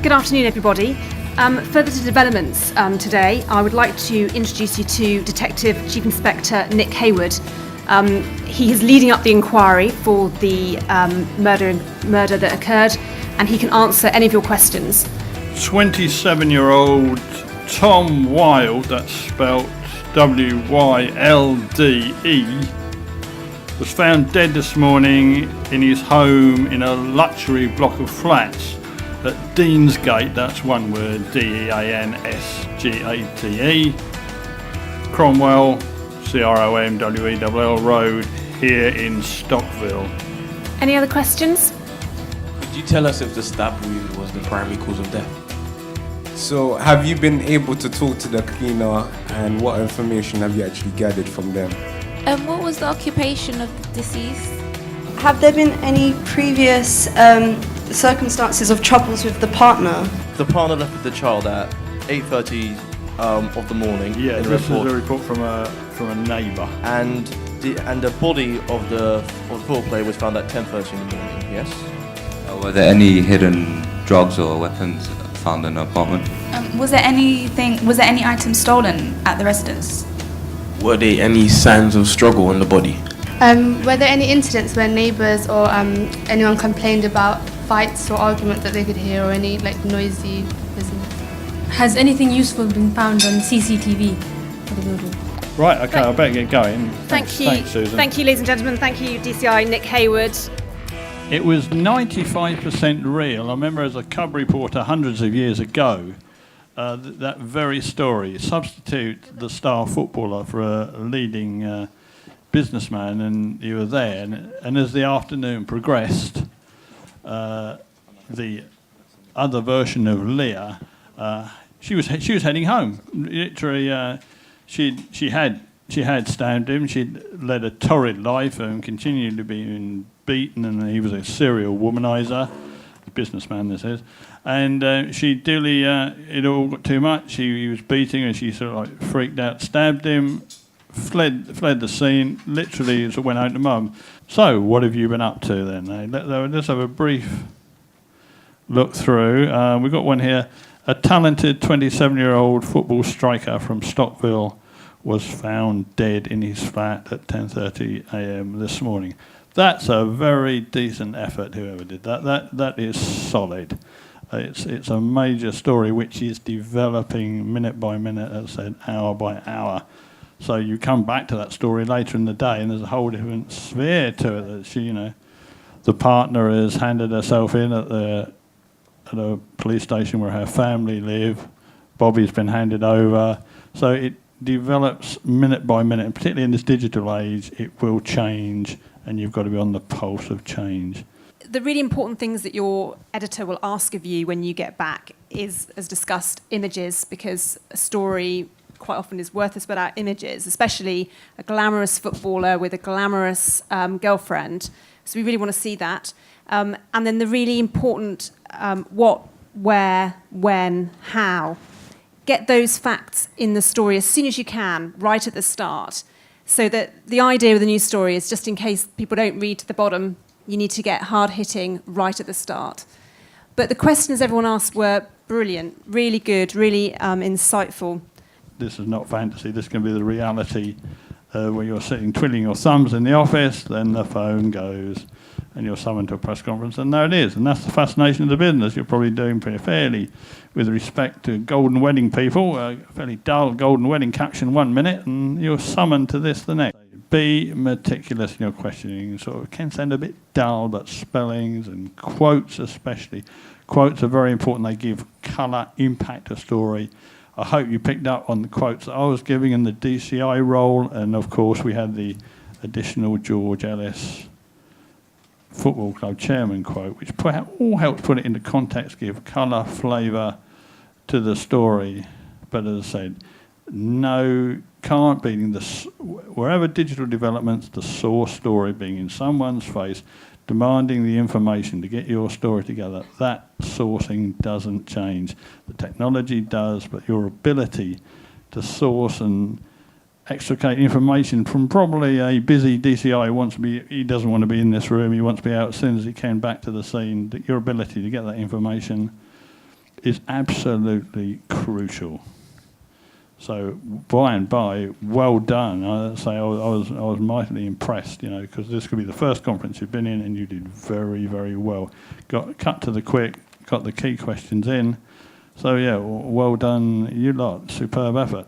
Good afternoon, everybody. Further to developments today, I would like to introduce you to Detective Chief Inspector Nick Hayward. He is leading up the inquiry for the murder that occurred, and he can answer any of your questions. 27-year-old Tom Wilde, that's spelt W-Y-L-D-E, was found dead this morning in his home in a luxury block of flats at Deansgate, that's one word, D-E-A-N-S-G-A-T-E, Cromwell, C-R-O-M-W-E-L-L Road, here in Stockville. Any other questions? Could you tell us if the stab wound was the primary cause of death? So, have you been able to talk to the cleaner, and what information have you actually gathered from them? What was the occupation of the deceased? Have there been any previous circumstances of troubles with the partner? The partner left with the child at 8:30 of the morning. Yeah, this is a report from a neighbour. And the body of the football player was found at 10:30 in the morning. Yes. Were there any hidden drugs or weapons found in the apartment? Was there any items stolen at the residence? Were there any signs of struggle on the body? Were there any incidents where neighbours or anyone complained about fights or argument that they could hear, or any noisy business? Has anything useful been found on CCTV for the building? Right, okay, I better get going. Thank you. Thanks, Susan. Thank you, ladies and gentlemen. Thank you, DCI Nick Hayward. It was 95% real. I remember as a cub reporter hundreds of years ago, that very story, substitute the star footballer for a leading businessman, and you were there. And as the afternoon progressed, the other version of Leah, she was heading home. Literally, she had stabbed him. She'd led a torrid life and continued to be beaten, and he was a serial womanizer, businessman this is. And she duly, it all got too much. He was beating her. She sort of freaked out, stabbed him, fled the scene. Literally, sort of went home to mum. So, what have you been up to then? Let's have a brief look through. We've got one here. A talented 27-year-old football striker from Stockville was found dead in his flat at 10:30 a.m. this morning. That's a very decent effort, whoever did that. That is solid. It's a major story which is developing minute by minute, as I said, hour by hour. So you come back to that story later in the day, and there's a whole different sphere to it. That she, the partner has handed herself in at a police station where her family live. Bobby's been handed over. So it develops minute by minute, and particularly in this digital age, it will change, and you've got to be on the pulse of change. The really important things that your editor will ask of you when you get back is, as discussed, images, because a story quite often is worthless without images, especially a glamorous footballer with a glamorous girlfriend. So we really want to see that. And then the really important what, where, when, how. Get those facts in the story as soon as you can, right at the start, so that the idea of the news story is, just in case people don't read to the bottom, you need to get hard-hitting right at the start. But the questions everyone asked were brilliant, really good, really insightful. This is not fantasy. This can be the reality where you're sitting twiddling your thumbs in the office, then the phone goes and you're summoned to a press conference, and there it is. And that's the fascination of the business. You're probably doing pretty fairly, with respect to golden wedding people, a fairly dull golden wedding caption 1 minute, and you're summoned to this the next. Be meticulous in your questioning. Sort of can sound a bit dull, but spellings and quotes especially. Quotes are very important. They give colour, impact to a story. I hope you picked up on the quotes that I was giving in the DCI role, and of course we had the additional George Ellis Football Club chairman quote, which all helps put it into context, give colour, flavour to the story. But as I said, can't beating wherever digital developments, the source story being in someone's face, demanding the information to get your story together. That sourcing doesn't change. The technology does, but your ability to source and extricate information from probably a busy DCI he doesn't want to be in this room, he wants to be out as soon as he can back to the scene. Your ability to get that information is absolutely crucial. So by and by, well done. I'd say I was mightily impressed, you know, because this could be the first conference you've been in, and you did very, very well. Got cut to the quick, got the key questions in. So yeah, well done, you lot. Superb effort.